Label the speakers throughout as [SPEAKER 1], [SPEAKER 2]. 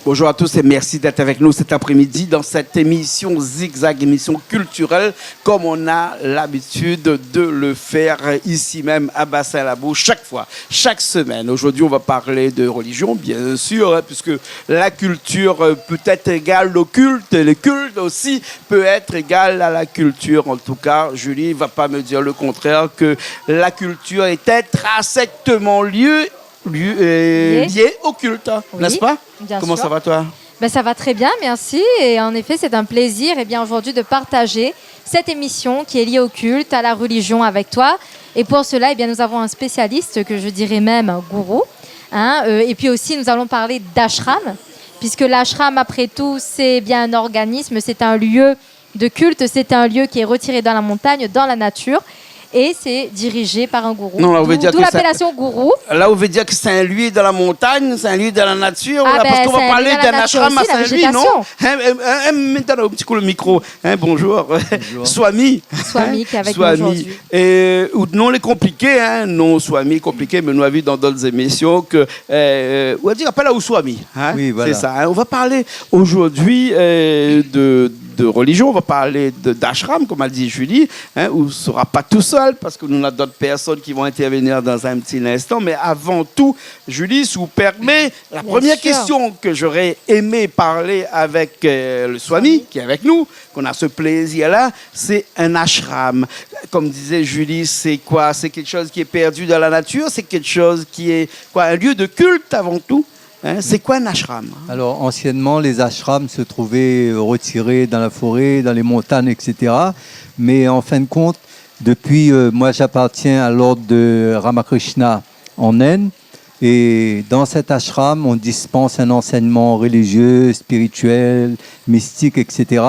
[SPEAKER 1] Bonjour à tous et merci d'être avec nous cet après-midi dans cette émission Zigzag, émission culturelle, comme on a l'habitude de le faire ici même à Bassin-Labou chaque fois, chaque semaine. Aujourd'hui, on va parler de religion, bien sûr, puisque la culture peut être égale au culte et le culte aussi peut être égal à la culture. En tout cas, Julie ne va pas me dire le contraire, que la culture est intrinsèquement liée au culte,
[SPEAKER 2] oui,
[SPEAKER 1] n'est-ce pas? Comment
[SPEAKER 2] sûr.
[SPEAKER 1] ça va toi?
[SPEAKER 2] Ben, ça va très bien, merci. Et en effet, c'est un plaisir aujourd'hui de partager cette émission qui est liée au culte, à la religion avec toi. Et pour cela, nous avons un spécialiste, que je dirais même un gourou. Et puis aussi, nous allons parler d'ashram, puisque l'ashram, après tout, c'est bien un organisme, c'est un lieu de culte, c'est un lieu qui est retiré dans la montagne, dans la nature. Et c'est dirigé par un gourou. D'où l'appellation gourou.
[SPEAKER 1] Là, on veut dire que c'est un lieu dans la montagne, c'est un lieu dans la nature. Parce qu'on va parler d'un ashram à Saint-Louis, non? Maintenant, un petit coup le micro. Bonjour. Swami.
[SPEAKER 2] Swami qui est avec nous aujourd'hui.
[SPEAKER 1] Non, les compliqués, non, Swami compliqué, mais nous avons vu dans d'autres émissions que. On va dire appel à Swami.
[SPEAKER 3] Oui, voilà.
[SPEAKER 1] C'est ça. On va parler aujourd'hui de religion, on va parler d'ashram, comme a dit Julie, où on ne sera pas tout seul, parce que nous avons d'autres personnes qui vont intervenir dans un petit instant. Mais avant tout, Julie, si vous permettez, la première question que j'aurais aimé parler avec le Swami, qui est avec nous, qu'on a ce plaisir-là, c'est un ashram. Comme disait Julie, c'est quoi? C'est quelque chose qui est perdu dans la nature, c'est quelque chose qui est quoi? Un lieu de culte avant tout. C'est quoi un ashram?
[SPEAKER 3] Alors, anciennement, les ashrams se trouvaient retirés dans la forêt, dans les montagnes, etc. Mais en fin de compte, depuis, moi, j'appartiens à l'ordre de Ramakrishna en Inde. Et dans cet ashram, on dispense un enseignement religieux, spirituel, mystique, etc.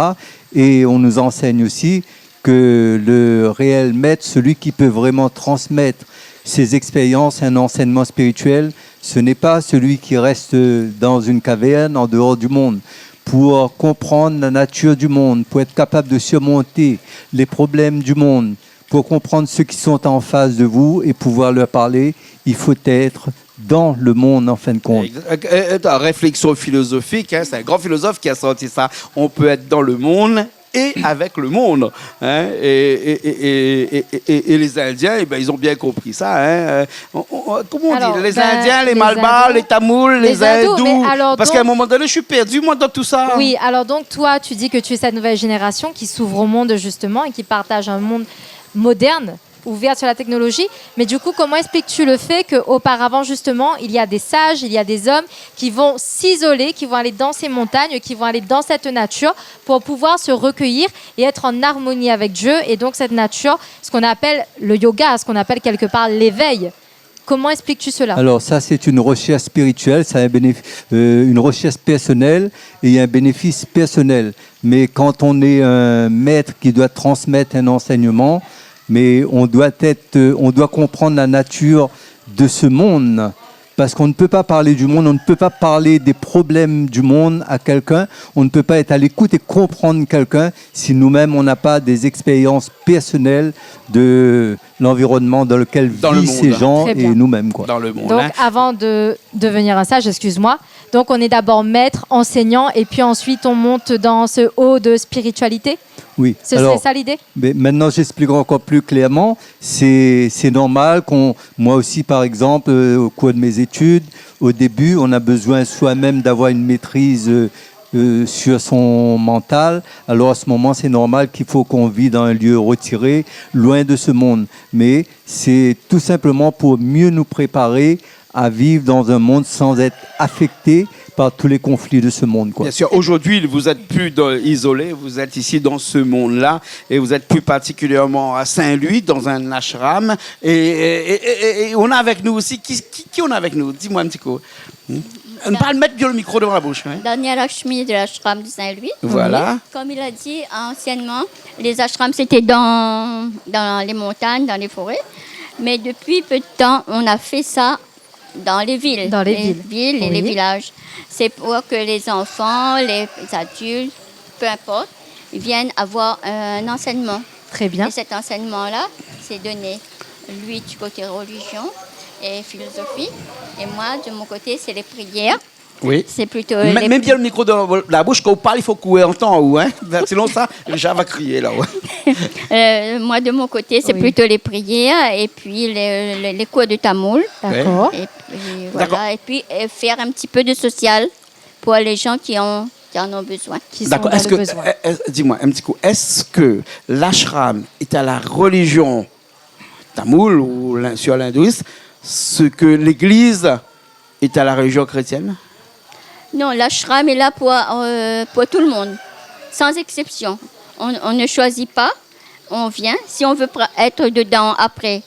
[SPEAKER 3] Et on nous enseigne aussi que le réel maître, celui qui peut vraiment transmettre ses expériences, un enseignement spirituel, ce n'est pas celui qui reste dans une caverne en dehors du monde. Pour comprendre la nature du monde, pour être capable de surmonter les problèmes du monde, pour comprendre ceux qui sont en face de vous et pouvoir leur parler, il faut être dans le monde en fin de compte.
[SPEAKER 1] Réflexion philosophique, c'est un grand philosophe qui a sorti ça. On peut être dans le monde et avec le monde. Et les Indiens, ils ont bien compris ça. Comment on dit? Les Indiens, les Malbars, les Tamouls, les Hindous. Parce qu'à un moment donné, je suis perdu, moi, dans tout ça.
[SPEAKER 2] Oui, alors donc, toi, tu dis que tu es cette nouvelle génération qui s'ouvre au monde, justement, et qui partage un monde moderne, ouvert sur la technologie. Mais du coup, comment expliques-tu le fait qu'auparavant, justement, il y a des sages, il y a des hommes qui vont s'isoler, qui vont aller dans ces montagnes, qui vont aller dans cette nature pour pouvoir se recueillir et être en harmonie avec Dieu. Et donc, cette nature, ce qu'on appelle le yoga, ce qu'on appelle quelque part l'éveil. Comment expliques-tu cela?
[SPEAKER 3] Alors ça, c'est une recherche spirituelle, c'est une recherche personnelle et il y a un bénéfice personnel. Mais quand on est un maître qui doit transmettre un enseignement, mais on doit comprendre la nature de ce monde. Parce qu'on ne peut pas parler du monde, on ne peut pas parler des problèmes du monde à quelqu'un, on ne peut pas être à l'écoute et comprendre quelqu'un si nous-mêmes on n'a pas des expériences personnelles de l'environnement dans lequel vivent ces gens et nous-mêmes.
[SPEAKER 1] Dans le monde.
[SPEAKER 2] Donc avant de devenir un sage, excuse-moi, donc on est d'abord maître, enseignant et puis ensuite on monte dans ce haut de spiritualité?
[SPEAKER 3] Oui.
[SPEAKER 2] Ce serait ça l'idée?
[SPEAKER 3] Mais maintenant, j'expliquerai encore plus clairement. C'est normal moi aussi, par exemple, au cours de mes études, au début, on a besoin soi-même d'avoir une maîtrise sur son mental. Alors à ce moment, c'est normal qu'il faut qu'on vive dans un lieu retiré, loin de ce monde. Mais c'est tout simplement pour mieux nous préparer à vivre dans un monde sans être affecté par tous les conflits de ce monde.
[SPEAKER 1] Bien sûr, aujourd'hui, vous n'êtes plus isolé, vous êtes ici dans ce monde-là, et vous êtes plus particulièrement à Saint-Louis, dans un ashram. Et on a avec nous aussi, qui on a avec nous? Dis-moi un petit coup. Ne pas mettre bien le micro devant la bouche.
[SPEAKER 4] Daniel Lakshmi de l'ashram de Saint-Louis.
[SPEAKER 1] Voilà.
[SPEAKER 4] Comme il a dit, anciennement, les ashrams, c'était dans les montagnes, dans les forêts. Mais depuis peu de temps, on a fait ça dans les villes.
[SPEAKER 2] Dans les
[SPEAKER 4] villes et les villages. C'est pour que les enfants, les adultes, peu importe, viennent avoir un enseignement.
[SPEAKER 2] Très bien.
[SPEAKER 4] Et cet enseignement-là, c'est donné, lui, du côté religion et philosophie. Et moi, de mon côté, c'est les prières
[SPEAKER 1] Oui.
[SPEAKER 4] C'est plutôt
[SPEAKER 1] Même bien le micro dans la bouche, quand on parle, il faut couper en temps, ou, hein? Sinon, ça, Richard va crier, là, ouais.
[SPEAKER 4] moi, de mon côté, c'est
[SPEAKER 2] Oui.
[SPEAKER 4] plutôt les prières et puis les cours de tamoul.
[SPEAKER 2] D'accord.
[SPEAKER 4] Et puis,
[SPEAKER 1] D'accord.
[SPEAKER 4] voilà. Et puis, faire un petit peu de social pour les gens qui en ont besoin.
[SPEAKER 2] Qui sont
[SPEAKER 1] D'accord.
[SPEAKER 2] dans
[SPEAKER 1] Est-ce
[SPEAKER 2] le
[SPEAKER 1] que,
[SPEAKER 2] besoin.
[SPEAKER 1] dis-moi un petit coup, est-ce que l'ashram est à la religion tamoul ou sur l'hindouisme ce que l'Église est à la religion chrétienne?
[SPEAKER 4] Non, l'ashram est là pour tout le monde, sans exception. On ne choisit pas, on vient. Si on veut être dedans après,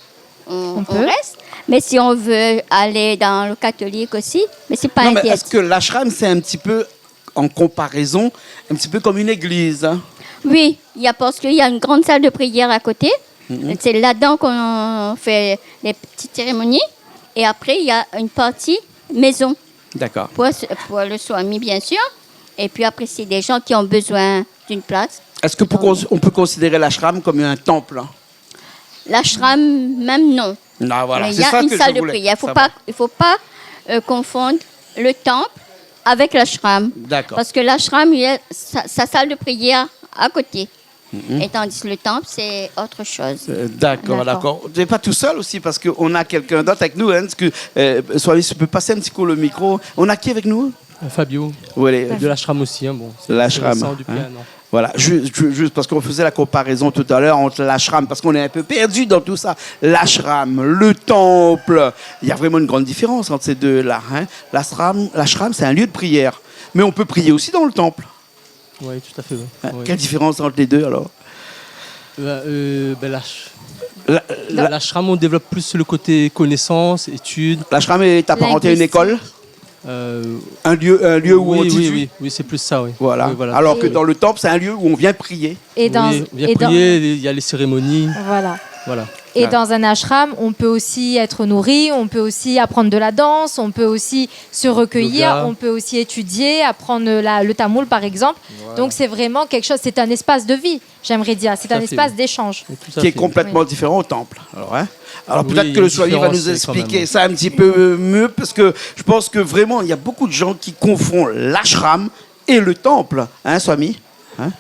[SPEAKER 4] on
[SPEAKER 2] peut.
[SPEAKER 4] reste. Mais si on veut aller dans le catholique aussi, mais c'est pas
[SPEAKER 1] Non, mais
[SPEAKER 4] interdit.
[SPEAKER 1] est-ce que l'ashram, c'est un petit peu, en comparaison, un petit peu comme une église, hein?
[SPEAKER 4] Oui, parce qu'il y a une grande salle de prière à côté. C'est là-dedans qu'on fait les petites cérémonies. Et après, il y a une partie maison
[SPEAKER 1] D'accord.
[SPEAKER 4] pour le swami, bien sûr. Et puis après, c'est des gens qui ont besoin d'une place.
[SPEAKER 1] Est-ce que on peut considérer l'ashram comme un temple, hein?
[SPEAKER 4] L'ashram, même non.
[SPEAKER 1] Non, voilà,
[SPEAKER 4] Mais il
[SPEAKER 1] c'est
[SPEAKER 4] y a
[SPEAKER 1] ça
[SPEAKER 4] une
[SPEAKER 1] que
[SPEAKER 4] salle
[SPEAKER 1] je
[SPEAKER 4] de
[SPEAKER 1] voulais
[SPEAKER 4] prière.
[SPEAKER 1] savoir.
[SPEAKER 4] Il ne faut pas confondre le temple avec l'ashram.
[SPEAKER 1] D'accord.
[SPEAKER 4] Parce que l'ashram, il y a sa salle de prière à côté. Et tandis que le temple, c'est autre chose.
[SPEAKER 1] D'accord, d'accord. Tu n'es pas tout seul aussi parce qu'on a quelqu'un d'autre avec nous. Hein, parce que, Soavis, tu peux passer un petit coup le micro. On a qui avec nous?
[SPEAKER 5] Fabio,
[SPEAKER 1] Oui,
[SPEAKER 5] de l'ashram aussi. Hein, bon, c'est
[SPEAKER 1] l'ashram,
[SPEAKER 5] récent depuis
[SPEAKER 1] hein.
[SPEAKER 5] un an.
[SPEAKER 1] Voilà, juste parce qu'on faisait la comparaison tout à l'heure entre l'ashram, parce qu'on est un peu perdu dans tout ça. L'ashram, le temple, il y a vraiment une grande différence entre ces deux-là. Hein. L'ashram, c'est un lieu de prière. Mais on peut prier aussi dans le temple.
[SPEAKER 5] Oui, tout à fait. Oui.
[SPEAKER 1] Hein.
[SPEAKER 5] Oui.
[SPEAKER 1] Quelle différence entre les deux alors?
[SPEAKER 5] L'ashram, on développe plus le côté connaissance, études.
[SPEAKER 1] L'ashram est apparenté à une école, un lieu où on dit
[SPEAKER 5] oui, c'est plus ça, oui.
[SPEAKER 1] Voilà.
[SPEAKER 5] Oui, voilà.
[SPEAKER 1] Alors que dans le temple, c'est un lieu où on vient prier.
[SPEAKER 2] Et dans,
[SPEAKER 5] Oui, on vient
[SPEAKER 2] et dans-
[SPEAKER 5] prier, il y a les cérémonies.
[SPEAKER 2] voilà.
[SPEAKER 5] Voilà.
[SPEAKER 2] Et
[SPEAKER 1] Ouais.
[SPEAKER 2] dans un ashram, on peut aussi être nourri, on peut aussi apprendre de la danse, on peut aussi se recueillir,
[SPEAKER 5] Yoga.
[SPEAKER 2] on peut aussi étudier, apprendre le tamoul par exemple. Donc c'est vraiment quelque chose, c'est un espace de vie, j'aimerais dire, c'est
[SPEAKER 5] Tout à
[SPEAKER 2] un
[SPEAKER 5] fait,
[SPEAKER 2] espace
[SPEAKER 5] oui.
[SPEAKER 2] d'échange.
[SPEAKER 5] Oui, tout à
[SPEAKER 1] Qui est
[SPEAKER 5] fait.
[SPEAKER 1] complètement différent au temple. Alors, hein? Alors
[SPEAKER 5] Oui,
[SPEAKER 1] peut-être
[SPEAKER 5] il y
[SPEAKER 1] que
[SPEAKER 5] a
[SPEAKER 1] le
[SPEAKER 5] une
[SPEAKER 1] Soali va nous
[SPEAKER 5] différence, quand
[SPEAKER 1] expliquer
[SPEAKER 5] même.
[SPEAKER 1] ça un petit peu mieux, parce que je pense que vraiment, il y a beaucoup de gens qui confondent l'ashram et le temple. Hein, Swami? Hein?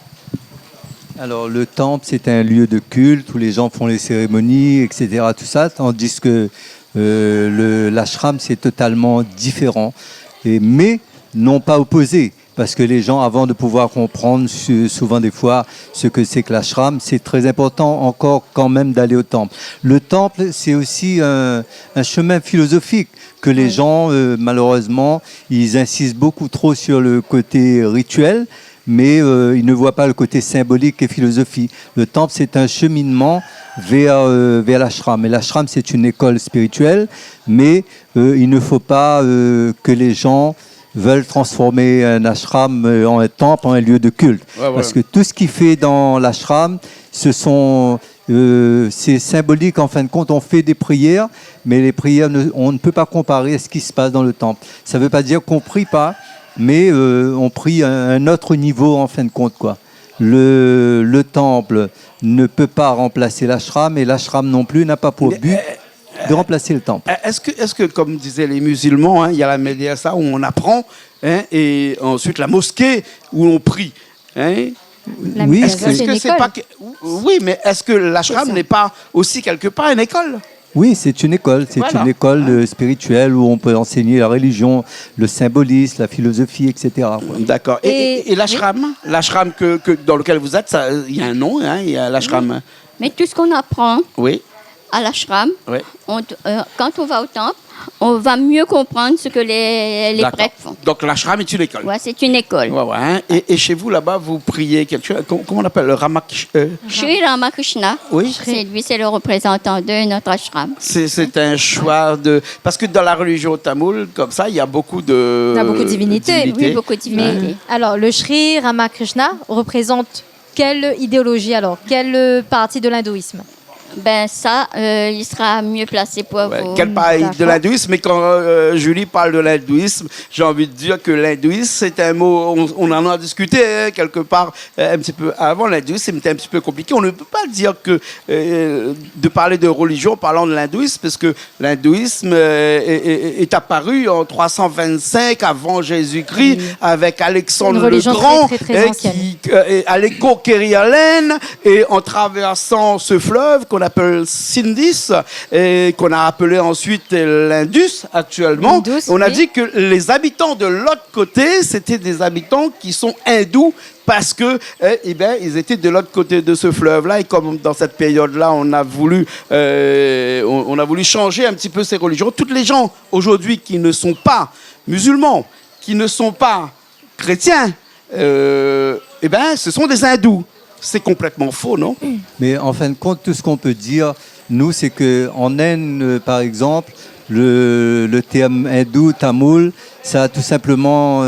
[SPEAKER 3] Alors, le temple, c'est un lieu de culte où les gens font les cérémonies, etc., tout ça, tandis que l'ashram, c'est totalement différent, mais non pas opposé. Parce que les gens, avant de pouvoir comprendre souvent des fois ce que c'est que l'ashram, c'est très important encore quand même d'aller au temple. Le temple, c'est aussi un chemin philosophique que les gens, malheureusement, ils insistent beaucoup trop sur le côté rituel, mais ils ne voient pas le côté symbolique et philosophie. Le temple, c'est un cheminement vers l'ashram. Et l'ashram, c'est une école spirituelle, mais il ne faut pas que les gens veulent transformer un ashram en un temple, en un lieu de culte.
[SPEAKER 1] Ouais, voilà.
[SPEAKER 3] Parce que tout ce qui fait dans l'ashram, c'est symbolique en fin de compte. On fait des prières, mais les prières, on ne peut pas comparer à ce qui se passe dans le temple. Ça ne veut pas dire qu'on ne prie pas, mais on prie à un autre niveau en fin de compte, quoi. Le temple ne peut pas remplacer l'ashram, et l'ashram non plus n'a pas pour but de remplacer le temple.
[SPEAKER 1] Est-ce que, comme disaient les musulmans, hein, il y a la médiasa où on apprend, hein, et ensuite la mosquée où on prie. Hein?
[SPEAKER 2] La
[SPEAKER 3] Oui,
[SPEAKER 2] médiasa,
[SPEAKER 1] Est-ce
[SPEAKER 2] c'est
[SPEAKER 1] que
[SPEAKER 2] une
[SPEAKER 1] c'est
[SPEAKER 2] école.
[SPEAKER 1] pas oui, mais est-ce que l'ashram n'est pas aussi quelque part une école?
[SPEAKER 3] Oui, c'est une école. C'est
[SPEAKER 1] Voilà.
[SPEAKER 3] une école spirituelle où on peut enseigner la religion, le symbolisme, la philosophie, etc. quoi.
[SPEAKER 1] D'accord. Et l'ashram, l'ashram dans lequel vous êtes, il y a un nom, hein, il y a l'ashram.
[SPEAKER 4] Mais tout ce qu'on apprend
[SPEAKER 1] Oui.
[SPEAKER 4] à l'ashram,
[SPEAKER 1] Oui.
[SPEAKER 4] quand on va au temple, on va mieux comprendre ce que les
[SPEAKER 1] D'accord.
[SPEAKER 4] prêtres font.
[SPEAKER 1] Donc l'ashram est une école.
[SPEAKER 4] Ouais, c'est une école.
[SPEAKER 1] Ouais, ouais, hein. Et chez vous, là-bas, vous priez quelque chose. Comment on appelle le
[SPEAKER 4] Sri Ramakrishna,
[SPEAKER 1] Oui.
[SPEAKER 4] c'est le représentant de notre ashram.
[SPEAKER 1] C'est un choix de. Parce que dans la religion tamoul, comme ça, il y a beaucoup de.
[SPEAKER 2] Il y a beaucoup de divinités.
[SPEAKER 4] Oui, beaucoup de divinités.
[SPEAKER 2] Alors le Sri Ramakrishna représente quelle idéologie alors? Quelle partie de l'hindouisme?
[SPEAKER 4] ben ça, il sera mieux placé pour
[SPEAKER 1] Ouais,
[SPEAKER 4] vous.
[SPEAKER 1] qu'elle parle de
[SPEAKER 2] D'accord.
[SPEAKER 1] l'hindouisme, mais quand Julie parle de l'hindouisme, j'ai envie de dire que l'hindouisme, c'est un mot, on en a discuté quelque part un petit peu avant. L'hindouisme, c'était un petit peu compliqué. On ne peut pas dire que de parler de religion en parlant de l'hindouisme, parce que l'hindouisme est apparu en 325 avant Jésus-Christ avec
[SPEAKER 2] Une
[SPEAKER 1] Alexandre le
[SPEAKER 2] religion
[SPEAKER 1] Grand,
[SPEAKER 2] très, très, très ancienne.
[SPEAKER 1] qui allait conquérir l'Inde, et en traversant ce fleuve qu'on appelle Sindis, et qu'on a appelé ensuite l'Indus actuellement,
[SPEAKER 2] L'Indus,
[SPEAKER 1] on a
[SPEAKER 2] oui.
[SPEAKER 1] dit que les habitants de l'autre côté, c'était des habitants qui sont hindous, parce que ils étaient de l'autre côté de ce fleuve-là, et comme dans cette période-là, on a voulu changer un petit peu ces religions. Toutes les gens aujourd'hui qui ne sont pas musulmans, qui ne sont pas chrétiens, ce sont des hindous. C'est complètement faux, non?
[SPEAKER 3] Mais en fin de compte, tout ce qu'on peut dire, nous, c'est qu'en Inde, par exemple, le terme hindou, tamoul, ça a tout simplement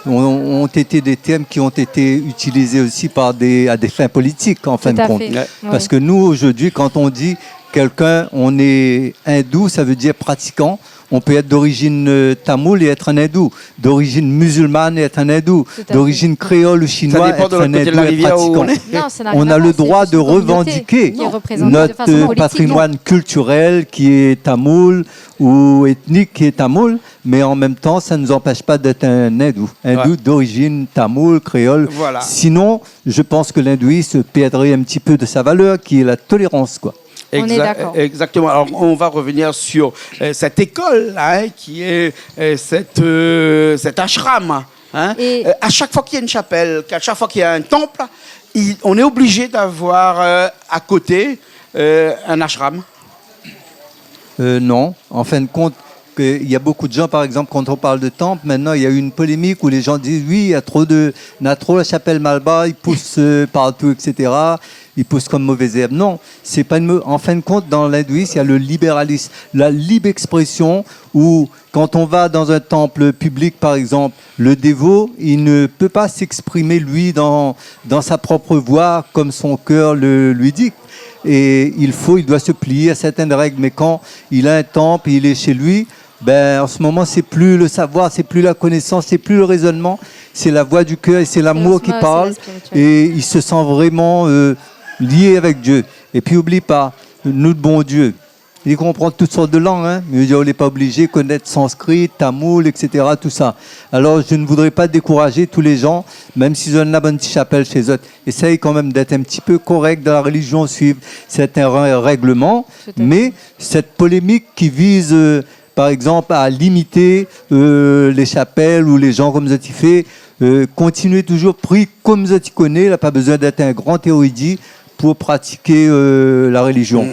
[SPEAKER 3] ont été des termes qui ont été utilisés aussi à des fins politiques, en fin
[SPEAKER 2] Tout
[SPEAKER 3] de
[SPEAKER 2] à
[SPEAKER 3] compte.
[SPEAKER 2] fait.
[SPEAKER 1] Ouais.
[SPEAKER 3] Parce que nous, aujourd'hui, quand on dit quelqu'un, on est hindou, ça veut dire pratiquant. On peut être d'origine tamoule et être un hindou, d'origine musulmane et être un hindou,
[SPEAKER 2] Tout à
[SPEAKER 3] d'origine créole ou chinois,
[SPEAKER 1] dépend de
[SPEAKER 3] être un
[SPEAKER 1] l'autre côté de
[SPEAKER 3] hindou
[SPEAKER 1] la
[SPEAKER 3] et
[SPEAKER 1] rivière où
[SPEAKER 3] pratiquant.
[SPEAKER 1] on est.
[SPEAKER 2] Non, ça n'a
[SPEAKER 3] On
[SPEAKER 2] rien à
[SPEAKER 3] a le
[SPEAKER 2] voir, c'est
[SPEAKER 3] droit
[SPEAKER 2] juste
[SPEAKER 3] de
[SPEAKER 2] une communauté
[SPEAKER 3] revendiquer
[SPEAKER 2] qui est représentée de façon
[SPEAKER 3] notre
[SPEAKER 2] politique.
[SPEAKER 3] patrimoine culturel qui est tamoul ou ethnique qui est tamoul, mais en même temps, ça ne nous empêche pas d'être un hindou
[SPEAKER 1] Ouais.
[SPEAKER 3] d'origine tamoul, créole.
[SPEAKER 1] Voilà.
[SPEAKER 3] Sinon, je pense que l'hindouisme perdrait un petit peu de sa valeur, qui est la tolérance, quoi.
[SPEAKER 2] On est d'accord.
[SPEAKER 1] Exactement. Alors, on va revenir sur cette école, hein, qui est cet ashram. Hein.
[SPEAKER 2] Et-
[SPEAKER 1] À chaque fois qu'il y a une chapelle, à chaque fois qu'il y a un temple, on est obligé d'avoir à côté un ashram.
[SPEAKER 3] Non, en fin de compte, il y a beaucoup de gens, par exemple, quand on parle de temple, maintenant, il y a eu une polémique où les gens disent oui, il y a trop la chapelle Malba, ils poussent partout, etc. Ils poussent comme mauvaises herbes. Non, c'est pas en fin de compte, dans l'hindouisme, il y a le libéralisme, la libre expression où, quand on va dans un temple public, par exemple, le dévot, il ne peut pas s'exprimer, lui, dans sa propre voix, comme son cœur lui dit. Et il doit se plier à certaines règles. Mais quand il a un temple, il est chez lui, en ce moment, c'est plus le savoir, c'est plus la connaissance, c'est plus le raisonnement, c'est la voix du cœur et c'est l'amour qui
[SPEAKER 2] l'osmose,
[SPEAKER 3] parle.
[SPEAKER 2] c'est la spiritualité.
[SPEAKER 3] Et il se sent vraiment lié avec Dieu. Et puis, oublie pas, nous, le bon Dieu, il comprend toutes sortes de langues, hein, mais on n'est pas obligé de connaître sanskrit, tamoul, etc., tout ça. Alors, je ne voudrais pas décourager tous les gens, même s'ils ont une bonne petite chapelle chez eux. Essaye quand même d'être un petit peu correct dans la religion, suivre certains règlements,
[SPEAKER 2] Tout à fait.
[SPEAKER 3] mais cette polémique qui vise, par exemple, à limiter les chapelles ou les gens comme ça tu fais, continuez toujours, prie comme ça tu connais, il n'a pas besoin d'être un grand érudit pour pratiquer la religion.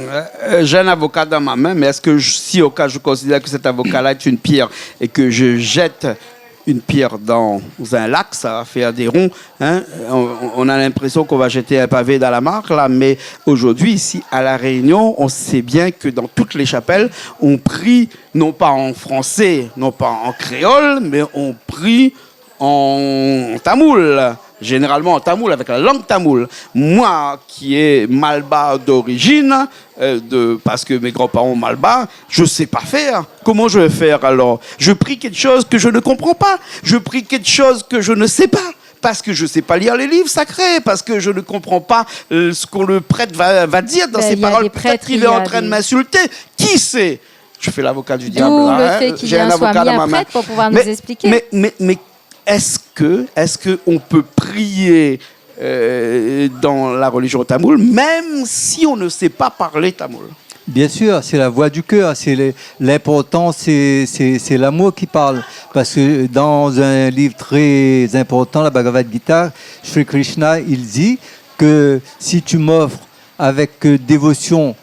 [SPEAKER 1] J'ai un avocat dans ma main, mais est-ce que si au cas je considère que cet avocat-là est une pierre et que je jette une pierre dans un lac, ça va faire des ronds, hein? On a l'impression qu'on va jeter un pavé dans la mare, là, mais aujourd'hui, ici, à La Réunion, on sait bien que dans toutes les chapelles, on prie non pas en français, non pas en créole, mais on prie en tamoul. Généralement en tamoul, avec la langue tamoul. Moi, qui est malba d'origine, parce que mes grands-parents malba, je ne sais pas faire. Comment je vais faire alors? Je prie quelque chose que je ne comprends pas. Je prie quelque chose que je ne sais pas. Parce que je ne sais pas lire les livres sacrés, parce que je ne comprends pas ce qu'on le prêtre va dire dans ses
[SPEAKER 2] il y a
[SPEAKER 1] paroles.
[SPEAKER 2] des
[SPEAKER 1] Peut-être
[SPEAKER 2] prêtres,
[SPEAKER 1] qu'il
[SPEAKER 2] il
[SPEAKER 1] est
[SPEAKER 2] y a
[SPEAKER 1] en train de
[SPEAKER 2] des-
[SPEAKER 1] m'insulter. Qui sait? Je fais l'avocat du diable.
[SPEAKER 2] D'où
[SPEAKER 1] là,
[SPEAKER 2] le
[SPEAKER 1] hein.
[SPEAKER 2] fait qu'il y
[SPEAKER 1] J'ai
[SPEAKER 2] ait un
[SPEAKER 1] avocat
[SPEAKER 2] soit mis
[SPEAKER 1] dans
[SPEAKER 2] un
[SPEAKER 1] ma main.
[SPEAKER 2] prêtre pour pouvoir nous expliquer.
[SPEAKER 1] Mais est-ce que on peut prier dans la religion tamoule, même si on ne sait pas parler tamoul?
[SPEAKER 3] Bien sûr, c'est la voix du cœur, l'important, c'est l'amour qui parle. Parce que dans un livre très important, la Bhagavad Gita, Sri Krishna, il dit que si tu m'offres avec dévotion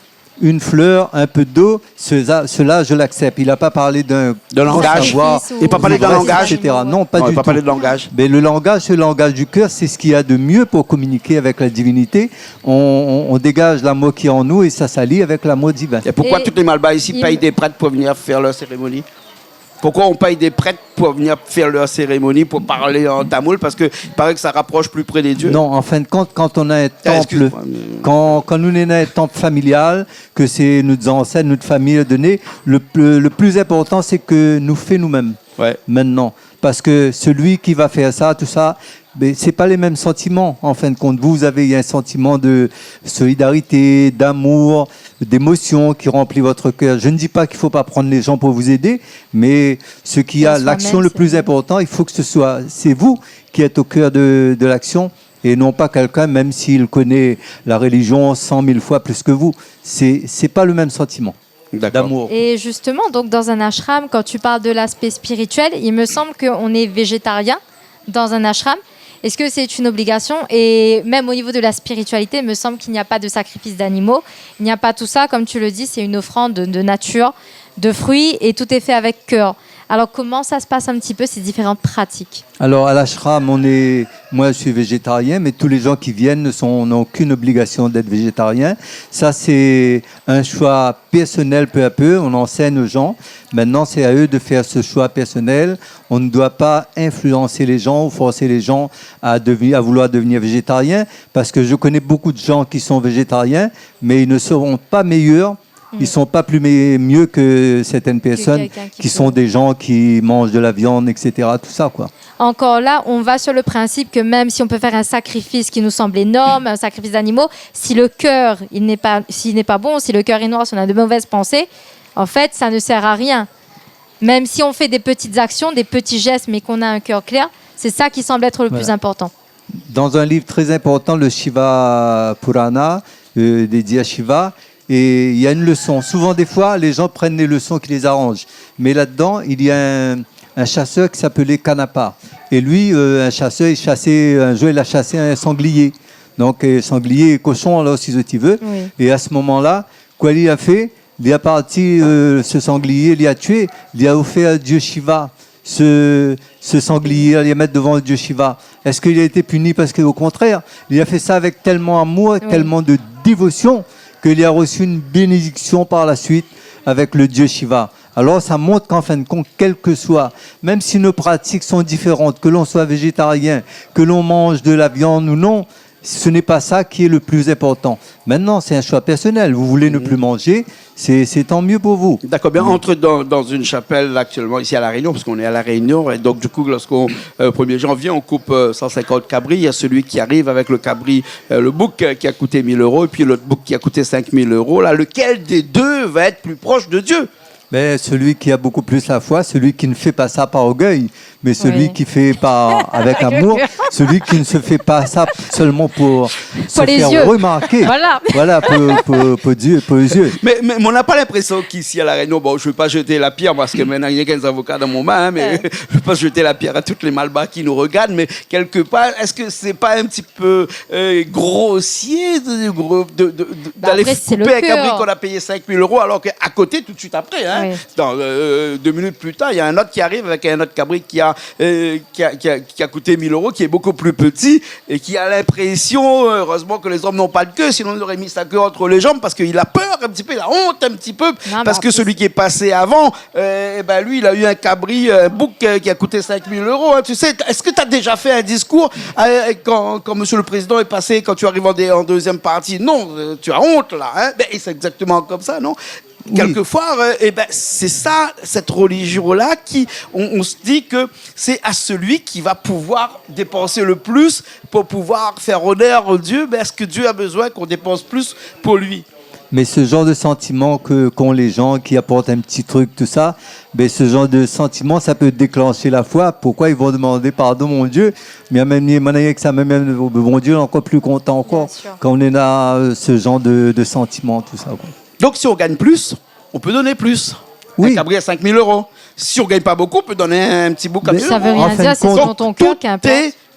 [SPEAKER 3] une fleur, un peu d'eau, cela je l'accepte. Il n'a pas parlé d'un
[SPEAKER 1] langage.
[SPEAKER 3] savoir,
[SPEAKER 2] Sacrifice ou-
[SPEAKER 1] Il n'a pas parlé d'un langage.
[SPEAKER 3] etc. Non, pas
[SPEAKER 1] Non, il
[SPEAKER 3] du
[SPEAKER 1] n'a pas
[SPEAKER 3] tout.
[SPEAKER 1] parlé de langage.
[SPEAKER 3] Mais le langage, c'est le langage du cœur, c'est ce qu'il y a de mieux pour communiquer avec la divinité. On dégage l'amour qui est en nous et ça s'allie avec l'amour divin.
[SPEAKER 1] Et pourquoi
[SPEAKER 2] Et
[SPEAKER 1] toutes les malbas ici
[SPEAKER 2] il-
[SPEAKER 1] payent des prêtres pour venir faire leur cérémonie? Pourquoi on paye des prêtres pour venir faire leur cérémonie, pour parler en tamoul? Parce qu'il paraît que ça rapproche plus près des dieux.
[SPEAKER 3] Non, en fin de compte, quand on a un temple,
[SPEAKER 1] excuse-moi, mais-
[SPEAKER 3] quand nous avons un temple familial, que c'est nos ancêtres, notre famille a donné, le plus important, c'est que nous faisons nous-mêmes.
[SPEAKER 1] Ouais.
[SPEAKER 3] Maintenant. Parce que celui qui va faire ça, tout ça, ce n'est pas les mêmes sentiments, en fin de compte. Vous avez un sentiment de solidarité, d'amour, d'émotion qui remplit votre cœur. Je ne dis pas qu'il ne faut pas prendre les gens pour vous aider, mais ce qui a l'action le plus important, il faut que c'est vous qui êtes au cœur de l'action et non pas quelqu'un, même s'il connaît la religion 100 000 fois plus que vous. C'est pas le même sentiment. D'amour.
[SPEAKER 2] Et justement, donc dans un ashram, quand tu parles de l'aspect spirituel, il me semble qu'on est végétarien dans un ashram. Est-ce que c'est une obligation? Et même au niveau de la spiritualité, il me semble qu'il n'y a pas de sacrifice d'animaux. Il n'y a pas tout ça, comme tu le dis, c'est une offrande de nature, de fruits, et tout est fait avec cœur. Alors comment ça se passe un petit peu, ces différentes pratiques?
[SPEAKER 3] Alors à l'ashram, moi je suis végétarien, mais tous les gens qui viennent n'ont aucune obligation d'être végétariens. Ça c'est un choix personnel peu à peu, on enseigne aux gens. Maintenant c'est à eux de faire ce choix personnel. On ne doit pas influencer les gens ou forcer les gens à vouloir devenir végétariens, parce que je connais beaucoup de gens qui sont végétariens, mais ils ne seront pas meilleurs. Ils ne sont pas mieux que certaines personnes qui sont des gens qui mangent de la viande, etc. Tout ça, quoi.
[SPEAKER 2] Encore là, on va sur le principe que même si on peut faire un sacrifice qui nous semble énorme, un sacrifice d'animaux, si le cœur s'il n'est pas bon, si le cœur est noir, si on a de mauvaises pensées, en fait, ça ne sert à rien. Même si on fait des petites actions, des petits gestes, mais qu'on a un cœur clair, c'est ça qui semble être le plus important.
[SPEAKER 3] Dans un livre très important, le Shiva Purana, dédié à Shiva, et il y a une leçon. Souvent, des fois, les gens prennent les leçons qui les arrangent. Mais là-dedans, il y a un chasseur qui s'appelait Kanapa. Et lui, un chasseur, un jour, il a chassé un sanglier. Donc, sanglier et cochon, alors, si tu veux. Oui. Et à ce moment-là, quoi il a fait? Il a parti ce sanglier, il l'a tué, il a offert à Dieu Shiva. Ce sanglier, il a mis devant le Dieu Shiva. Est-ce qu'il a été puni? Parce qu'au contraire, il a fait ça avec tellement d'amour, tellement de dévotion, qu'il a reçu une bénédiction par la suite avec le Dieu Shiva. Alors ça montre qu'en fin de compte, quel que soit, même si nos pratiques sont différentes, que l'on soit végétarien, que l'on mange de la viande ou non, ce n'est pas ça qui est le plus important. Maintenant, c'est un choix personnel. Vous voulez ne plus manger, c'est tant mieux pour vous.
[SPEAKER 1] D'accord, bien. Entre dans une chapelle là, actuellement ici à La Réunion, parce qu'on est à La Réunion, et donc du coup, lorsqu'on 1er janvier, on coupe 150 cabris. Il y a celui qui arrive avec le cabri, le bouc qui a coûté 1 000 euros, et puis l'autre bouc qui a coûté 5 000 euros. Là, lequel des deux va être plus proche de Dieu?
[SPEAKER 3] Mais celui qui a beaucoup plus la foi, celui qui ne fait pas ça par orgueil, mais celui qui fait avec amour, celui qui ne se fait pas ça seulement pour se faire remarquer. Voilà, pour Dieu, pour les yeux.
[SPEAKER 1] Mais on n'a pas l'impression qu'ici à La Réunion, bon, je ne veux pas jeter la pierre parce que maintenant il y a 15 avocats dans mon main, mais je ne veux pas jeter la pierre à toutes les malbas qui nous regardent, mais quelque part, est-ce que c'est pas un petit peu grossier d'aller couper un cabri qu'on a payé 5 000 euros alors qu'à côté, tout de suite après, hein, dans 2 minutes plus tard, il y a un autre qui arrive avec un autre cabri qui a coûté 1 000 euros, qui est beaucoup plus petit et qui a l'impression, heureusement que les hommes n'ont pas de queue, sinon il aurait mis sa queue entre les jambes parce qu'il a peur un petit peu, il a honte un petit peu, parce que celui qui est passé avant, lui, il a eu un cabri, un bouc qui a coûté 5 000 euros. Hein, tu sais, est-ce que tu as déjà fait un discours quand Monsieur le Président est passé, quand tu arrives en deuxième partie? Non, tu as honte là. Hein? C'est exactement comme ça, non? Quelquefois, c'est ça, cette religion-là, on se dit que c'est à celui qui va pouvoir dépenser le plus pour pouvoir faire honneur au Dieu. Est-ce que Dieu a besoin qu'on dépense plus pour lui?
[SPEAKER 3] Mais ce genre de sentiment qu'ont les gens qui apportent un petit truc, tout ça, ce genre de sentiment, ça peut déclencher la foi. Pourquoi ils vont demander pardon, mon Dieu? Mais même que ça, même mon Dieu est encore plus content encore quand on est là, ce genre de sentiment, tout ça. Quoi.
[SPEAKER 1] Donc, si on gagne plus, on peut donner plus. Un cabri à 5 000 euros. Si on ne gagne pas beaucoup, on peut donner un petit bouc à 1 000 euros.
[SPEAKER 2] Ça ne veut rien dire, c'est selon ton cœur qu'importe.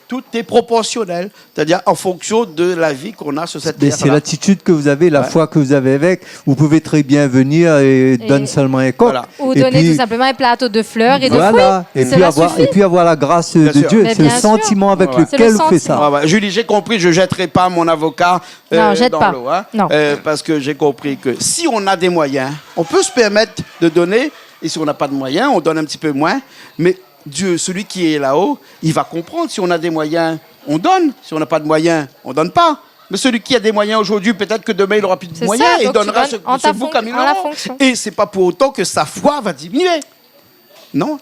[SPEAKER 1] Tout est proportionnel, c'est-à-dire en fonction de la vie qu'on a sur cette terre.
[SPEAKER 3] C'est l'attitude que vous avez, la foi que vous avez avec. Vous pouvez très bien venir et donner seulement un coq.
[SPEAKER 2] Ou donner tout simplement un plateau de fleurs et de fruits.
[SPEAKER 3] Et puis avoir la grâce de Dieu. C'est le sentiment avec lequel vous faites ça.
[SPEAKER 1] Julie, j'ai compris, je ne jetterai pas mon avocat dans l'eau. Parce que j'ai compris que si on a des moyens, on peut se permettre de donner Et si on n'a pas de moyens, on donne un petit peu moins. Mais Dieu, celui qui est là-haut, il va comprendre. Si on a des moyens, on donne. Si on n'a pas de moyens, on donne pas. Mais celui qui a des moyens aujourd'hui, peut-être que demain, il n'aura plus de
[SPEAKER 2] C'est
[SPEAKER 1] moyens
[SPEAKER 2] ça,
[SPEAKER 1] et
[SPEAKER 2] donc
[SPEAKER 1] donnera
[SPEAKER 2] tu
[SPEAKER 1] ce
[SPEAKER 2] donnes en
[SPEAKER 1] bouc à 1000
[SPEAKER 2] en la
[SPEAKER 1] euros.
[SPEAKER 2] fonction.
[SPEAKER 1] Et c'est pas pour autant que sa foi va diminuer. Non?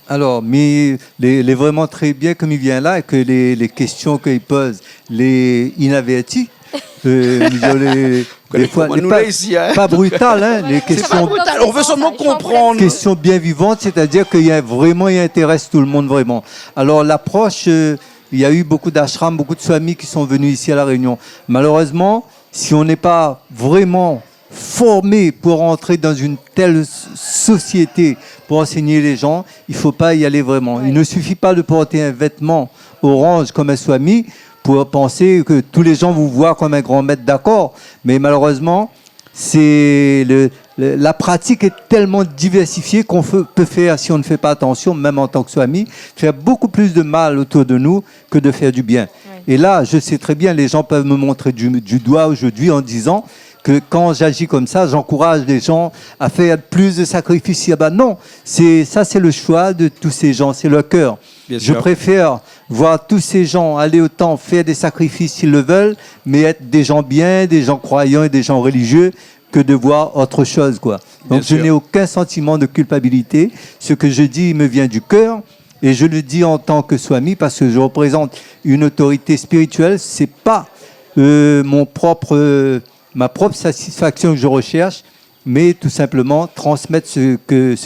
[SPEAKER 3] Alors, mais les vraiment très bien comme il vient là, et que les questions qu'il pose, les inavertis, des fois,
[SPEAKER 1] Nous, là, ici, hein.
[SPEAKER 3] pas brutal, hein, les
[SPEAKER 1] C'est pas
[SPEAKER 3] questions,
[SPEAKER 1] brutal. On veut seulement comprendre.
[SPEAKER 3] questions bien vivantes, c'est-à-dire qu'il y a vraiment, il intéresse tout le monde vraiment. Alors, l'approche, il y a eu beaucoup d'ashrams, beaucoup de swamis qui sont venus ici à La Réunion. Malheureusement, si on n'est pas vraiment formé pour entrer dans une telle société, pour enseigner les gens, il ne faut pas y aller vraiment.
[SPEAKER 2] Ouais.
[SPEAKER 3] Il ne suffit pas de porter un vêtement orange comme un swami pour penser que tous les gens vous voient comme un grand maître, d'accord. Mais malheureusement, la pratique est tellement diversifiée qu'on peut faire, si on ne fait pas attention, même en tant que swami, faire beaucoup plus de mal autour de nous que de faire du bien.
[SPEAKER 2] Oui.
[SPEAKER 3] Et là, je sais très bien, les gens peuvent me montrer du doigt aujourd'hui en disant que quand j'agis comme ça, j'encourage les gens à faire plus de sacrifices. Ah ben non, c'est le choix de tous ces gens, c'est leur cœur.
[SPEAKER 1] Bien
[SPEAKER 3] Je
[SPEAKER 1] sûr.
[SPEAKER 3] préfère voir tous ces gens aller autant faire des sacrifices s'ils le veulent, mais être des gens bien, des gens croyants et des gens religieux, que de voir autre chose, quoi.
[SPEAKER 1] Bien
[SPEAKER 3] Donc je
[SPEAKER 1] sûr.
[SPEAKER 3] n'ai aucun sentiment de culpabilité. Ce que je dis me vient du cœur. Et je le dis en tant que swami parce que je représente une autorité spirituelle. C'est pas ma propre satisfaction que je recherche, mais tout simplement transmettre ce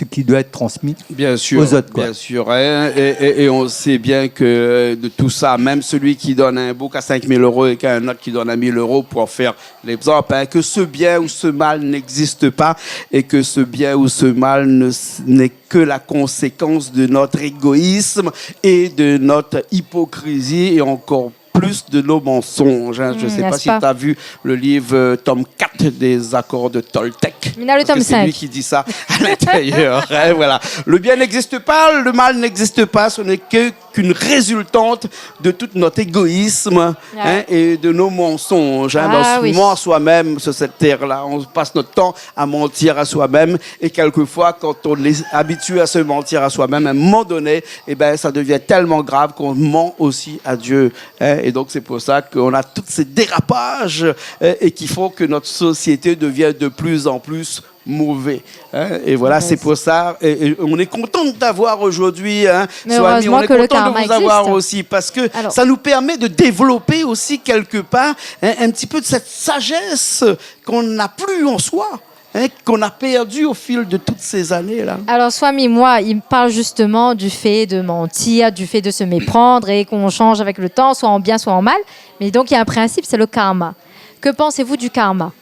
[SPEAKER 3] qui doit être transmis
[SPEAKER 1] Bien sûr,
[SPEAKER 3] aux autres, quoi.
[SPEAKER 1] bien sûr. Hein. Et on sait bien que de tout ça, même celui qui donne un bouc à 5 000 euros et qu'un autre qui donne à 1 000 euros pour faire l'exemple, hein, que ce bien ou ce mal n'existe pas et que ce bien ou ce mal n'est que la conséquence de notre égoïsme et de notre hypocrisie et encore plus de nos mensonges. Hein. Je ne sais pas
[SPEAKER 2] n'est-ce
[SPEAKER 1] si
[SPEAKER 2] pas?
[SPEAKER 1] tu as vu le livre tome 4 des accords de Toltec.
[SPEAKER 2] Il y en a le
[SPEAKER 1] Parce que
[SPEAKER 2] tome
[SPEAKER 1] c'est
[SPEAKER 2] 5.
[SPEAKER 1] lui qui dit ça à l'intérieur. Hein, voilà. Le bien n'existe pas, le mal n'existe pas, ce n'est qu'une résultante de tout notre égoïsme hein, et de nos mensonges. Hein,
[SPEAKER 2] Ah,
[SPEAKER 1] dans
[SPEAKER 2] oui.
[SPEAKER 1] à soi-même sur cette terre-là. On passe notre temps à mentir à soi-même et quelquefois, quand on est habitué à se mentir à soi-même, à un moment donné, eh ben, ça devient tellement grave qu'on ment aussi à Dieu. Hein, et donc, c'est pour ça qu'on a tous ces dérapages et qui font que notre société devient de plus en plus mauvais. Hein. Et voilà, c'est pour ça. Et on est content de t'avoir aujourd'hui. Hein,
[SPEAKER 2] Mais
[SPEAKER 1] Swami.
[SPEAKER 2] heureusement
[SPEAKER 1] On est
[SPEAKER 2] que le
[SPEAKER 1] content
[SPEAKER 2] karma
[SPEAKER 1] de vous avoir
[SPEAKER 2] existe.
[SPEAKER 1] aussi parce que
[SPEAKER 2] Alors-
[SPEAKER 1] ça nous permet de développer aussi quelque part un petit peu de cette sagesse qu'on n'a plus en soi. Hein, qu'on a perdu au fil de toutes ces années-là.
[SPEAKER 2] Alors, Swami, moi, il me parle justement du fait de mentir, du fait de se méprendre et qu'on change avec le temps, soit en bien, soit en mal. Mais donc, il y a un principe, c'est le karma. Que pensez-vous du karma?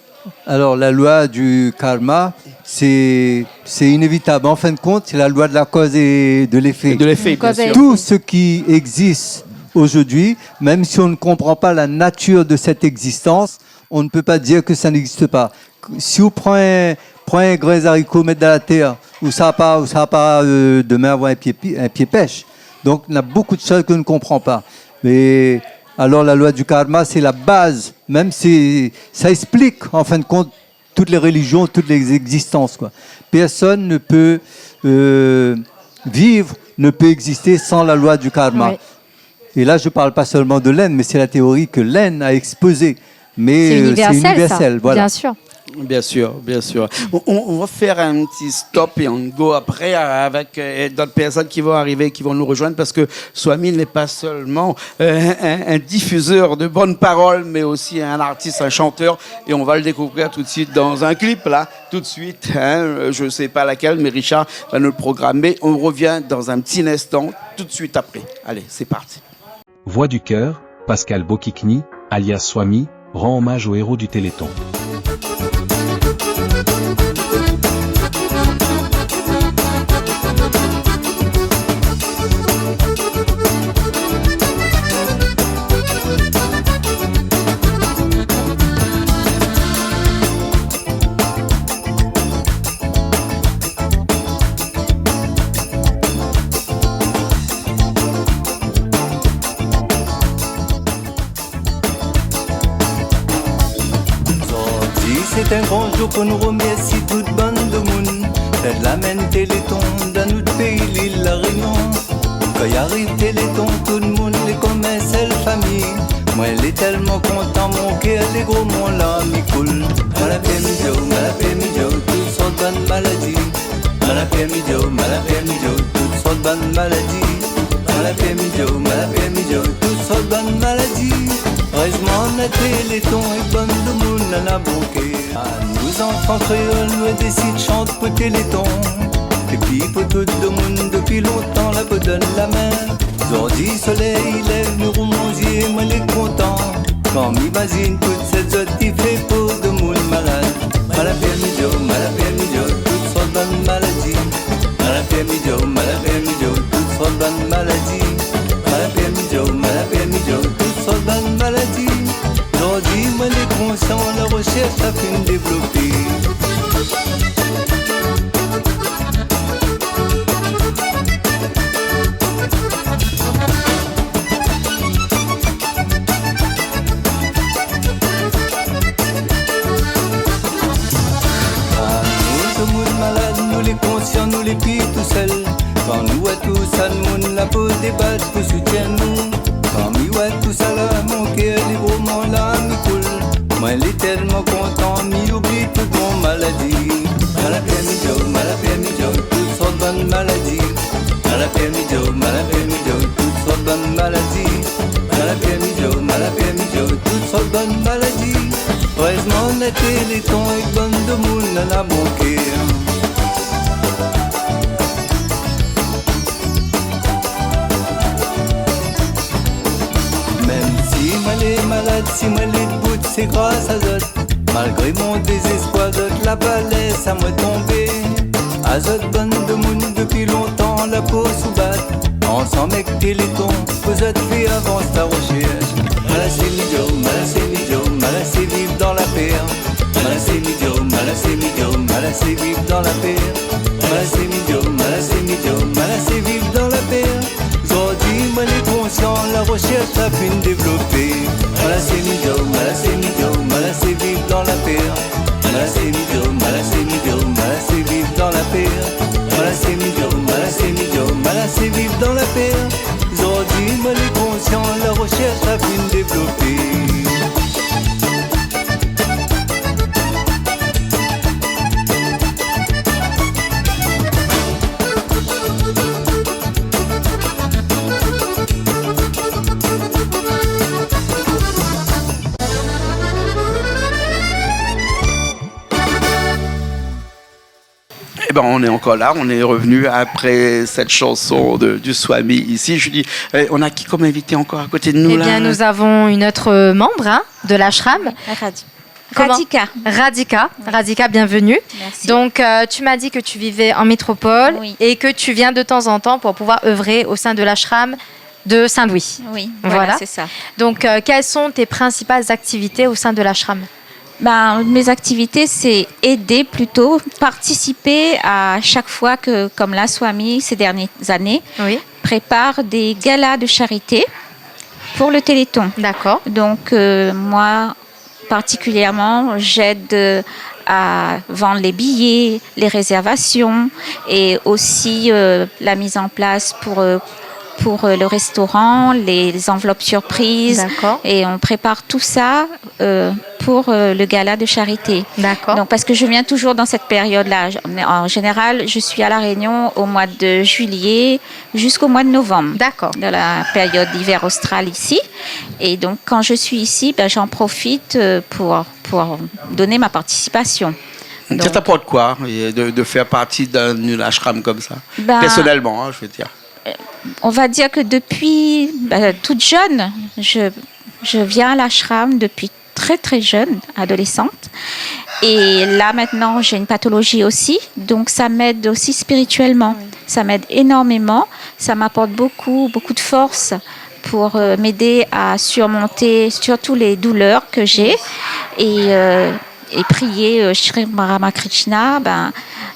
[SPEAKER 3] Alors, la loi du karma, c'est inévitable. En fin de compte, c'est la loi de la cause et de l'effet.
[SPEAKER 1] De l'effet, bien
[SPEAKER 2] Cause et
[SPEAKER 1] sûr.
[SPEAKER 3] Tout ce qui existe aujourd'hui, même si on ne comprend pas la nature de cette existence, on ne peut pas dire que ça n'existe pas. Si vous prenez un grain d'haricot, mettre dans la terre, où ça va pas demain avoir un pied pêche. Donc, il y a beaucoup de choses que je ne comprends pas. Mais alors, la loi du karma, c'est la base. Même si ça explique, en fin de compte, toutes les religions, toutes les existences, quoi. Personne ne peut vivre, ne peut exister sans la loi du karma.
[SPEAKER 2] Oui.
[SPEAKER 3] Et là, je ne parle pas seulement de l'Inde, mais c'est la théorie que l'Inde a exposée. Mais
[SPEAKER 2] C'est
[SPEAKER 3] c'est
[SPEAKER 2] universel,
[SPEAKER 3] universel,
[SPEAKER 2] ça.
[SPEAKER 3] voilà.
[SPEAKER 2] Bien sûr.
[SPEAKER 1] Bien sûr, bien sûr. On va faire un petit stop et on go après avec d'autres personnes qui vont arriver, qui vont nous rejoindre parce que Swami n'est pas seulement un diffuseur de bonnes paroles, mais aussi un artiste, un chanteur. Et on va le découvrir tout de suite dans un clip, là, tout de suite. Hein, je ne sais pas laquelle, mais Richard va nous le programmer. On revient dans un petit instant, tout de suite après. Allez, c'est parti.
[SPEAKER 6] Voix du cœur, Pascal Bokikni, alias Swami, rend hommage aux héros du Téléthon.
[SPEAKER 7] C'est un grand jour pour nous remercier toute bande de monde.
[SPEAKER 3] C'est de la même Téléthon dans notre pays, l'île La Réunion. Quand y arrive Téléthon, tout le monde les connaît, c'est la famille. Moi, elle est tellement content, mon cœur, les gros, mon l'âme, il coule. Malapiamidio, toutes sortes de bonnes maladies. Malapiamidio, toutes sortes de bonnes maladies. Malapiamidio, toutes sortes de bonnes maladies. Heureusement, on a Téléthon et bonne de monde dans la banquée. Nous enfants créoles, nous décidons de chanter pour Téléthon. Et puis pour tout le monde, depuis longtemps, la peau donne la main. Jordi, soleil, lève, nous romandiers, moi les contents. Quand m'imagine toute cette zone qui fait pour de monde malade. Malapiamidio, toutes sortes de bonnes maladies. Malapiamidio, toutes sortes de bonnes maladies. Malapiamidio, toutes sortes de bonnes maladies. Jordi, moi les conscients, la recherche a fait me développer. Nous les filles tout seuls. Quand nous à tous ça le monde la peau débat pour soutien nous. Quand nous à tout ça là mon cœur librement là mi coule. Moi elle est tellement content mi oublie toute mon maladie. Malapiamidio, toutes sortes de bonnes maladies. Malapiamidio, toutes sortes de bonnes maladies. Malapiamidio, toutes sortes de bonnes maladies. Heureusement on a Téléthon et bonne de monde dans la banquée. Malade, si moi les bouts, c'est grâce à Zot. Malgré mon désespoir, Zot la balèze à moi tomber. À Zot, bonne de monde depuis longtemps, la peau sous batte. Ensemble avec Téléthon, vous Zot fait avance ta recherche. Malassé vivre dans la paix. Malassé vivre dans la paix. Malassé vivre dans la paix. Aujourd'hui, moi les conscients, la recherche a pu me développer. Malassé vivre dans la paix. Malassé vivre dans la paix. Malassé vivre dans la paix. Aujourd'hui, moi les conscients, la recherche a pu me développer.
[SPEAKER 1] On est encore là, on est revenu après cette chanson du Swami ici. Je dis, on a qui comme invité encore à côté de nous là?
[SPEAKER 2] Nous avons une autre membre de l'ashram. Radhika, bienvenue.
[SPEAKER 7] Merci.
[SPEAKER 2] Donc, tu m'as dit que tu vivais en métropole et que tu viens de temps en temps pour pouvoir œuvrer au sein de l'ashram de Saint-Louis.
[SPEAKER 7] Oui,
[SPEAKER 2] voilà,
[SPEAKER 7] c'est ça.
[SPEAKER 2] Donc, quelles sont tes principales activités au sein de l'ashram?
[SPEAKER 7] Mes activités, c'est aider plutôt, participer à chaque fois que, comme la Swami, ces dernières années, prépare des galas de charité pour le Téléthon.
[SPEAKER 2] D'accord.
[SPEAKER 7] Donc, moi, particulièrement, j'aide à vendre les billets, les réservations et aussi la mise en place pour le restaurant, les enveloppes surprises.
[SPEAKER 2] D'accord.
[SPEAKER 7] Et on prépare tout ça pour le gala de charité.
[SPEAKER 2] D'accord.
[SPEAKER 7] Donc, parce que je viens toujours dans cette période-là. En général, je suis à La Réunion au mois de juillet jusqu'au mois de novembre.
[SPEAKER 2] D'accord.
[SPEAKER 7] De la période d'hiver austral ici. Et donc, quand je suis ici, j'en profite pour donner ma participation.
[SPEAKER 1] Ça t'apporte quoi de faire partie d'un ashram comme ça? Personnellement, je veux dire.
[SPEAKER 7] On va dire que depuis toute jeune, je viens à l'ashram depuis très très jeune, adolescente. Et là maintenant, j'ai une pathologie aussi, donc ça m'aide aussi spirituellement. Oui. Ça m'aide énormément, ça m'apporte beaucoup de force pour m'aider à surmonter surtout les douleurs que j'ai. Et prier Shri Ramakrishna,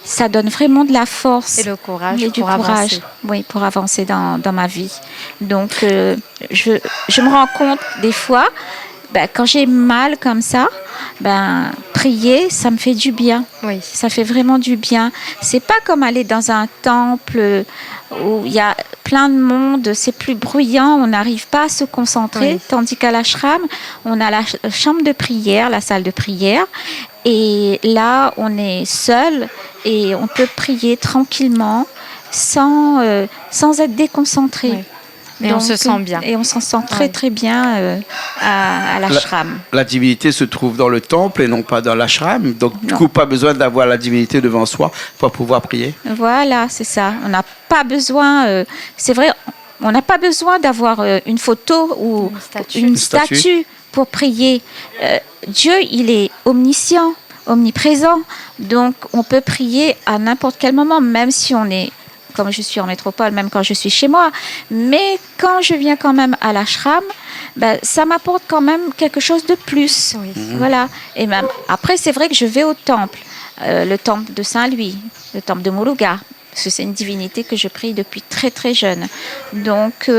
[SPEAKER 7] ça donne vraiment de la force.
[SPEAKER 2] Et le courage.
[SPEAKER 7] Et du courage, oui, pour avancer dans ma vie. Donc, je me rends compte des fois quand j'ai mal comme ça, prier, ça me fait du bien.
[SPEAKER 2] Oui.
[SPEAKER 7] Ça fait vraiment du bien. C'est pas comme aller dans un temple où il y a plein de monde, c'est plus bruyant, on n'arrive pas à se concentrer.
[SPEAKER 2] Oui.
[SPEAKER 7] Tandis qu'à l'ashram, on a la chambre de prière, la salle de prière. Et là, on est seul et on peut prier tranquillement sans être déconcentré.
[SPEAKER 2] Oui. Et on se sent bien.
[SPEAKER 7] Et on s'en sent très, très bien à l'ashram.
[SPEAKER 1] La divinité se trouve dans le temple et non pas dans l'ashram. Donc, du coup, pas besoin d'avoir la divinité devant soi pour pouvoir prier.
[SPEAKER 7] Voilà, c'est ça. On n'a pas besoin, c'est vrai, on n'a pas besoin d'avoir une photo ou une statue pour prier. Dieu, il est omniscient, omniprésent. Donc, on peut prier à n'importe quel moment, même si on est, comme je suis en métropole, même quand je suis chez moi. Mais quand je viens quand même à l'ashram, ça m'apporte quand même quelque chose de plus.
[SPEAKER 2] Oui.
[SPEAKER 7] Voilà. Et même après, c'est vrai que je vais au temple, le temple de Saint-Louis, le temple de Muruga, parce que c'est une divinité que je prie depuis très très jeune. Donc,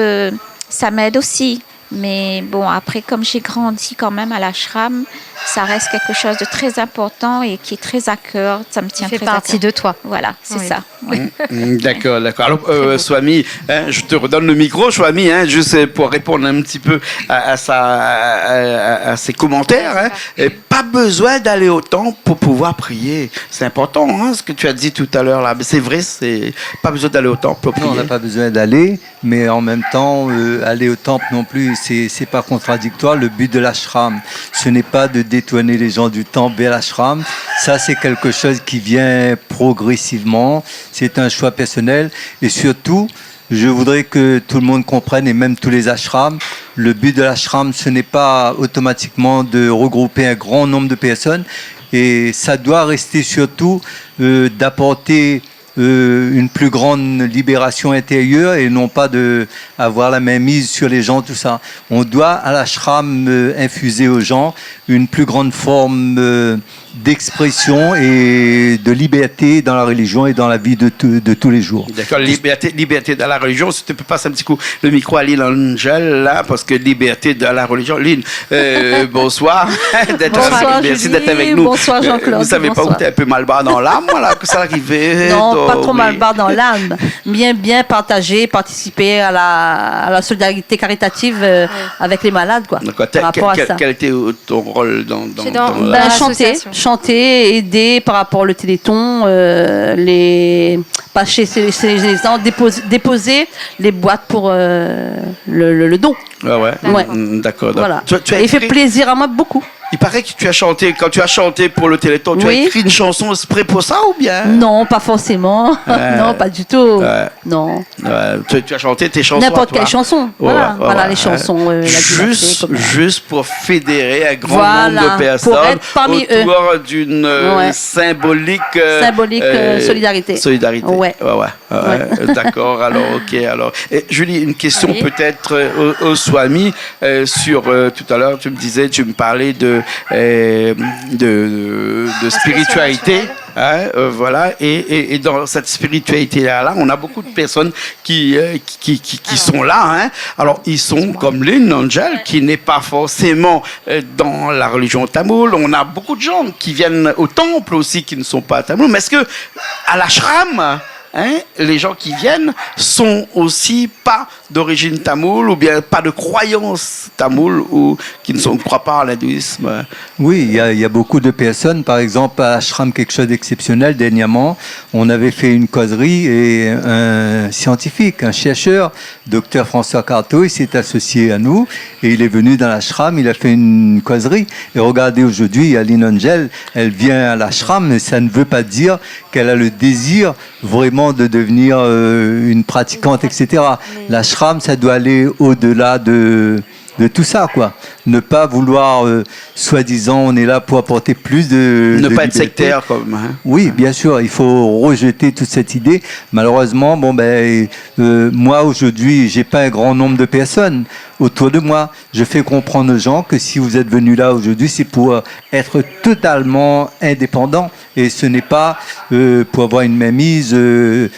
[SPEAKER 7] ça m'aide aussi. Mais bon, après, comme j'ai grandi quand même à l'ashram, ça reste quelque chose de très important et qui est très à cœur. Ça me tient très à cœur.
[SPEAKER 2] Ça fait partie de toi.
[SPEAKER 7] Voilà, c'est ça. Oui.
[SPEAKER 1] D'accord. Alors, Swami, je te redonne le micro, Swami, juste pour répondre un petit peu à ses commentaires. Et pas besoin d'aller au temple pour pouvoir prier. C'est important, ce que tu as dit tout à l'heure là. Mais c'est vrai, c'est pas besoin d'aller au temple pour prier.
[SPEAKER 3] Non, on n'a pas besoin d'aller, mais en même temps, aller au temple non plus, c'est pas contradictoire. Le but de l'ashram, ce n'est pas de détourner les gens du temple vers l'ashram. Ça, c'est quelque chose qui vient progressivement. C'est un choix personnel. Et surtout, je voudrais que tout le monde comprenne, et même tous les ashrams, le but de l'ashram, ce n'est pas automatiquement de regrouper un grand nombre de personnes. Et ça doit rester surtout d'apporter une plus grande libération intérieure et non pas d'avoir la main mise sur les gens, tout ça. On doit à l'ashram infuser aux gens une plus grande forme d'expression et de liberté dans la religion et dans la vie de tous les jours.
[SPEAKER 1] D'accord, liberté dans la religion. Si tu peux passer un petit coup le micro à Lynn Angel, là, parce que liberté dans la religion. Lynn, bonsoir.
[SPEAKER 8] Bonsoir,
[SPEAKER 1] merci
[SPEAKER 8] Julie.
[SPEAKER 1] d'être avec nous.
[SPEAKER 8] Bonsoir, Jean-Claude.
[SPEAKER 1] Vous savez pas où tu es un peu mal barre dans l'âme, voilà, que ça arrivait.
[SPEAKER 8] Non, pas trop mal barre dans l'âme. Bien partager, participer à la solidarité caritative avec les malades, quoi.
[SPEAKER 1] D'accord.
[SPEAKER 8] Par rapport à ça.
[SPEAKER 1] Quel était ton rôle dans
[SPEAKER 8] chanter, aider par rapport au Téléthon, pas chez les gens, déposer les boîtes pour le don.
[SPEAKER 1] Ouais. D'accord.
[SPEAKER 8] Voilà.
[SPEAKER 1] Tu as
[SPEAKER 8] et il fait plaisir à moi beaucoup.
[SPEAKER 1] Il paraît que tu as chanté, quand tu as chanté pour le Téléthon, tu as écrit une chanson exprès pour ça ou bien?
[SPEAKER 8] Non, pas forcément. Non, pas du tout. Non.
[SPEAKER 1] Tu as chanté tes chansons.
[SPEAKER 8] N'importe quelle chanson. Voilà, les chansons.
[SPEAKER 1] Juste pour fédérer un grand nombre de personnes
[SPEAKER 8] pour être parmi
[SPEAKER 1] autour d'une symbolique
[SPEAKER 8] solidarité.
[SPEAKER 1] Ouais. D'accord. Alors, Et, Julie, une question peut-être au Swami sur tout à l'heure. Tu me parlais de spiritualité. Voilà, et dans cette spiritualité-là, on a beaucoup de personnes qui sont là. Alors, ils sont comme Lynn Angel, qui n'est pas forcément dans la religion tamoule. On a beaucoup de gens qui viennent au temple aussi, qui ne sont pas tamouls. Mais est-ce que à l'ashram, les gens qui viennent sont aussi pas d'origine tamoule ou bien pas de croyance tamoule ou qui ne croient pas à l'hindouisme?
[SPEAKER 3] Oui, il y a beaucoup de personnes. Par exemple, à l'ashram, quelque chose d'exceptionnel. Dernièrement, on avait fait une causerie et un scientifique, un chercheur, docteur François Carto, il s'est associé à nous et il est venu dans l'ashram, il a fait une causerie. Et regardez, aujourd'hui, Lynn Angel, elle vient à l'ashram, mais ça ne veut pas dire qu'elle a le désir vraiment de devenir une pratiquante, etc. L'ashram, ça doit aller au-delà de tout ça, quoi. Ne pas vouloir, soi-disant, on est là pour apporter plus de
[SPEAKER 1] ne pas
[SPEAKER 3] liberté.
[SPEAKER 1] être sectaire, comme.
[SPEAKER 3] Oui, bien sûr, il faut rejeter toute cette idée. Malheureusement, moi aujourd'hui, j'ai pas un grand nombre de personnes autour de moi. Je fais comprendre aux gens que si vous êtes venus là aujourd'hui, c'est pour être totalement indépendant et ce n'est pas pour avoir une mainmise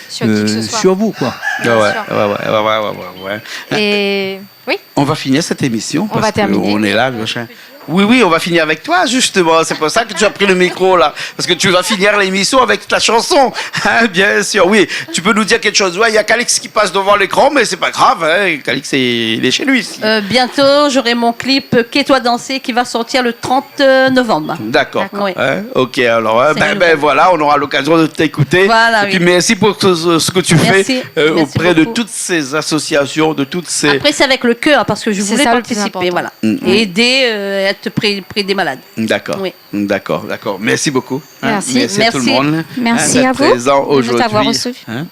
[SPEAKER 3] sur vous, quoi.
[SPEAKER 1] Ouais.
[SPEAKER 2] Et Oui.
[SPEAKER 1] On va finir cette émission.
[SPEAKER 2] On va
[SPEAKER 1] parce
[SPEAKER 2] terminer.
[SPEAKER 1] On est là, machin. Oui, on va finir avec toi, justement. C'est pour ça que tu as pris le micro, là. Parce que tu vas finir l'émission avec ta chanson. Hein, bien sûr, oui. Tu peux nous dire quelque chose. Ouais, il y a Calix qui passe devant l'écran, mais c'est pas grave. Hein. Calix, il est chez lui ici.
[SPEAKER 8] Bientôt, j'aurai mon clip Qu'est-toi danser qui va sortir le 30 novembre.
[SPEAKER 1] D'accord.
[SPEAKER 8] Oui.
[SPEAKER 1] Hein, ok, alors,
[SPEAKER 8] C'est une
[SPEAKER 1] voilà, on aura l'occasion de t'écouter.
[SPEAKER 8] Voilà,
[SPEAKER 1] Et puis,
[SPEAKER 8] oui.
[SPEAKER 1] merci pour ce que tu
[SPEAKER 8] Merci.
[SPEAKER 1] fais
[SPEAKER 8] Merci
[SPEAKER 1] auprès de
[SPEAKER 8] beaucoup.
[SPEAKER 1] toutes ces associations, de toutes ces...
[SPEAKER 8] Après, c'est avec le cœur parce que je
[SPEAKER 2] C'est
[SPEAKER 8] voulais
[SPEAKER 2] ça le plus
[SPEAKER 8] participer,
[SPEAKER 2] important.
[SPEAKER 8] voilà. Et aider, être près des malades.
[SPEAKER 1] D'accord.
[SPEAKER 8] Oui.
[SPEAKER 1] D'accord. Merci beaucoup. Hein.
[SPEAKER 2] Merci.
[SPEAKER 1] Merci à tout le
[SPEAKER 8] Merci.
[SPEAKER 1] monde.
[SPEAKER 7] Merci
[SPEAKER 1] d'être
[SPEAKER 7] à vous
[SPEAKER 1] présent
[SPEAKER 7] de nous
[SPEAKER 1] aujourd'hui.
[SPEAKER 7] avoir reçus.
[SPEAKER 1] Hein.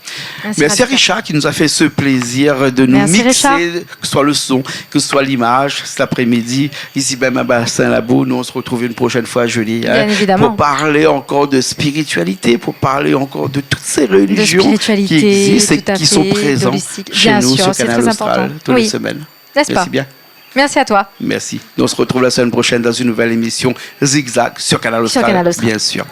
[SPEAKER 2] Merci,
[SPEAKER 1] Merci à Richard qui nous a fait ce plaisir de nous
[SPEAKER 2] Merci, Richard.
[SPEAKER 1] mixer, que ce soit le son, que ce soit l'image, cet après-midi, ici même à Bassin-Labou. Nous, on se retrouve une prochaine fois, Julie,
[SPEAKER 2] Bien évidemment.
[SPEAKER 1] pour parler encore de spiritualité, pour parler encore de toutes ces religions qui
[SPEAKER 2] spiritualité,
[SPEAKER 1] existent et
[SPEAKER 2] tout à
[SPEAKER 1] qui sont
[SPEAKER 2] fait,
[SPEAKER 1] présentes
[SPEAKER 2] d'holistique.
[SPEAKER 1] chez
[SPEAKER 2] Bien
[SPEAKER 1] nous
[SPEAKER 2] sûr,
[SPEAKER 1] sur
[SPEAKER 2] c'est
[SPEAKER 1] Canal
[SPEAKER 2] très
[SPEAKER 1] Austral
[SPEAKER 2] important.
[SPEAKER 1] toutes
[SPEAKER 2] Oui.
[SPEAKER 1] les semaines.
[SPEAKER 2] N'est-ce pas?
[SPEAKER 1] Merci bien.
[SPEAKER 2] Merci à toi.
[SPEAKER 1] Merci. Nous, on se retrouve la semaine prochaine dans une nouvelle émission Zigzag sur Canal Austral,
[SPEAKER 2] Canal Austral.
[SPEAKER 1] bien sûr.